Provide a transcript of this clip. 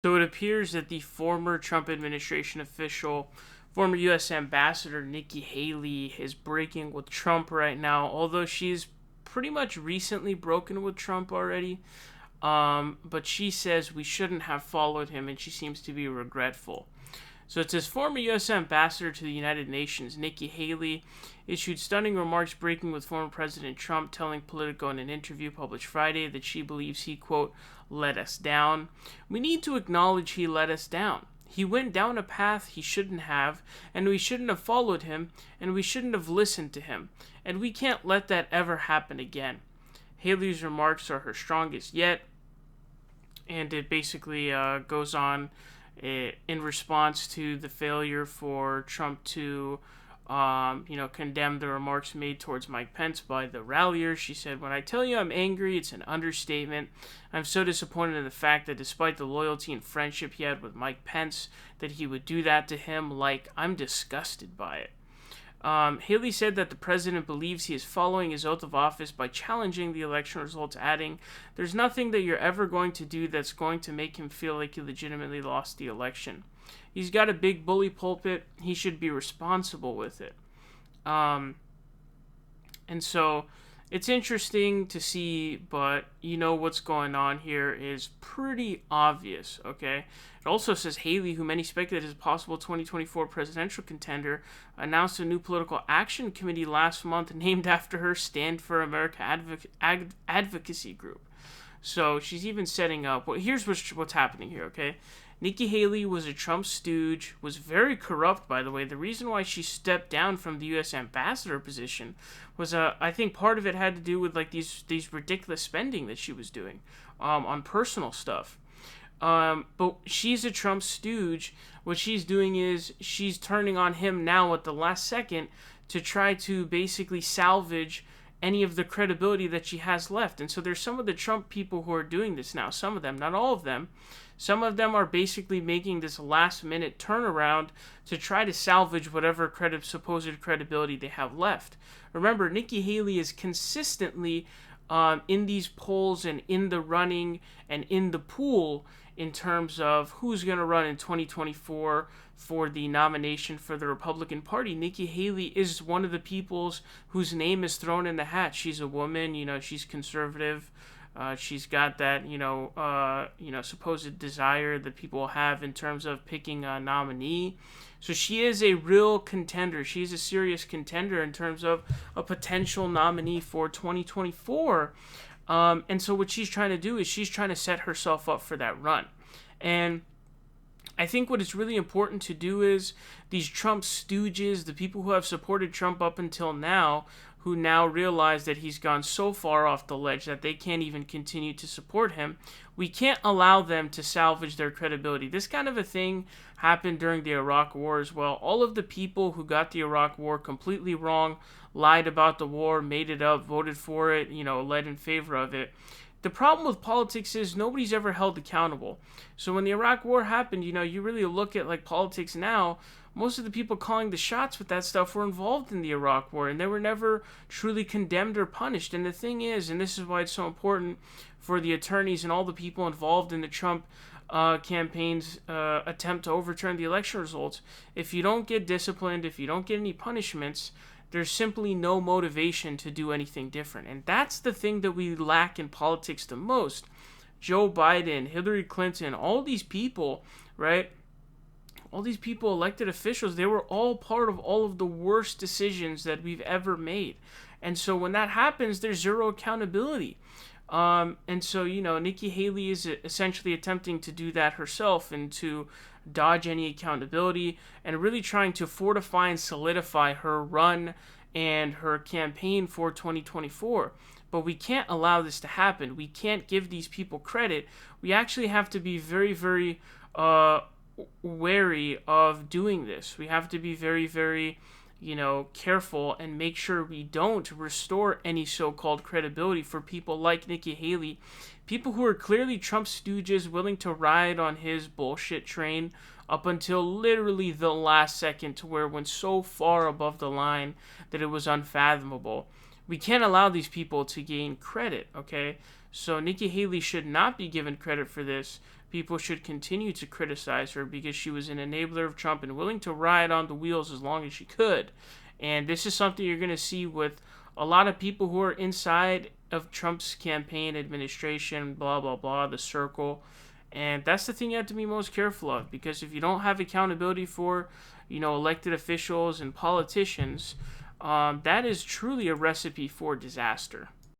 So it appears that the former Trump administration official, former U.S. Ambassador Nikki Haley, is breaking with Trump right now, although she's pretty much recently broken with Trump already. But she says we shouldn't have followed him, and she seems to be regretful. So it says former U.S. Ambassador to the United Nations Nikki Haley issued stunning remarks breaking with former President Trump, telling Politico in an interview published Friday that she believes he, quote, let us down. We need to acknowledge he let us down. He went down a path he shouldn't have, and we shouldn't have followed him, and we shouldn't have listened to him, and we can't let that ever happen again. Haley's remarks are her strongest yet, and it basically goes on in response to the failure for Trump to, condemn the remarks made towards Mike Pence by the ralliers. She said, when I tell you I'm angry, it's an understatement. I'm so disappointed in the fact that despite the loyalty and friendship he had with Mike Pence, that he would do that to him. I'm disgusted by it. Haley said that the president believes he is following his oath of office by challenging the election results, adding, there's nothing that you're ever going to do that's going to make him feel like he legitimately lost the election. He's got a big bully pulpit. He should be responsible with it. And so it's interesting to see, but what's going on here is pretty obvious, okay? It also says Haley, who many speculate is a possible 2024 presidential contender, announced a new political action committee last month named after her Stand for America advocacy group. So she's even setting up. Well, here's what's happening here, okay? Nikki Haley was a Trump stooge, was very corrupt, by the way. The reason why she stepped down from the U.S. ambassador position was, I think part of it had to do with these ridiculous spending that she was doing on personal stuff. But she's a Trump stooge. What she's doing is she's turning on him now at the last second to try to basically salvage any of the credibility that she has left. And so there's some of the Trump people who are doing this now. Some of them, not all of them. Some of them are basically making this last-minute turnaround to try to salvage whatever supposed credibility they have left. Remember, Nikki Haley is consistently in these polls and in the running and in the pool in terms of who's going to run in 2024 for the nomination for the Republican Party. Nikki Haley is one of the peoples whose name is thrown in the hat. She's a woman, she's conservative. She's got that, supposed desire that people have in terms of picking a nominee. So she is a real contender. She's a serious contender in terms of a potential nominee for 2024. And so what she's trying to do is she's trying to set herself up for that run. And I think what is really important to do is these Trump stooges, the people who have supported Trump up until now, who now realize that he's gone so far off the ledge that they can't even continue to support him, we can't allow them to salvage their credibility. This kind of a thing happened during the Iraq War as well. All of the people who got the Iraq War completely wrong, lied about the war, made it up, voted for it, led in favor of it. The problem with politics is nobody's ever held accountable. So when the Iraq War happened, you really look at politics now, most of the people calling the shots with that stuff were involved in the Iraq War, and they were never truly condemned or punished. And the thing is, and this is why it's so important for the attorneys and all the people involved in the Trump campaign's attempt to overturn the election results, if you don't get disciplined, if you don't get any punishments, there's simply no motivation to do anything different. And that's the thing that we lack in politics the most. Joe Biden, Hillary Clinton, all these people, right? All these people, elected officials, they were all part of all of the worst decisions that we've ever made. And so when that happens, there's zero accountability. And so, Nikki Haley is essentially attempting to do that herself and to dodge any accountability and really trying to fortify and solidify her run and her campaign for 2024. But we can't allow this to happen. We can't give these people credit. We actually have to be very, very wary of doing this. We have to be very, very careful and make sure we don't restore any so-called credibility for people like Nikki Haley, people who are clearly Trump stooges willing to ride on his bullshit train up until literally the last second, to where it went so far above the line that it was unfathomable. We can't allow these people to gain credit, okay? So Nikki Haley should not be given credit for this. people should continue to criticize her because she was an enabler of Trump and willing to ride on the wheels as long as she could. And this is something you're going to see with a lot of people who are inside of Trump's campaign, administration, blah, blah, blah, the circle. And that's the thing you have to be most careful of, because if you don't have accountability for, elected officials and politicians, that is truly a recipe for disaster.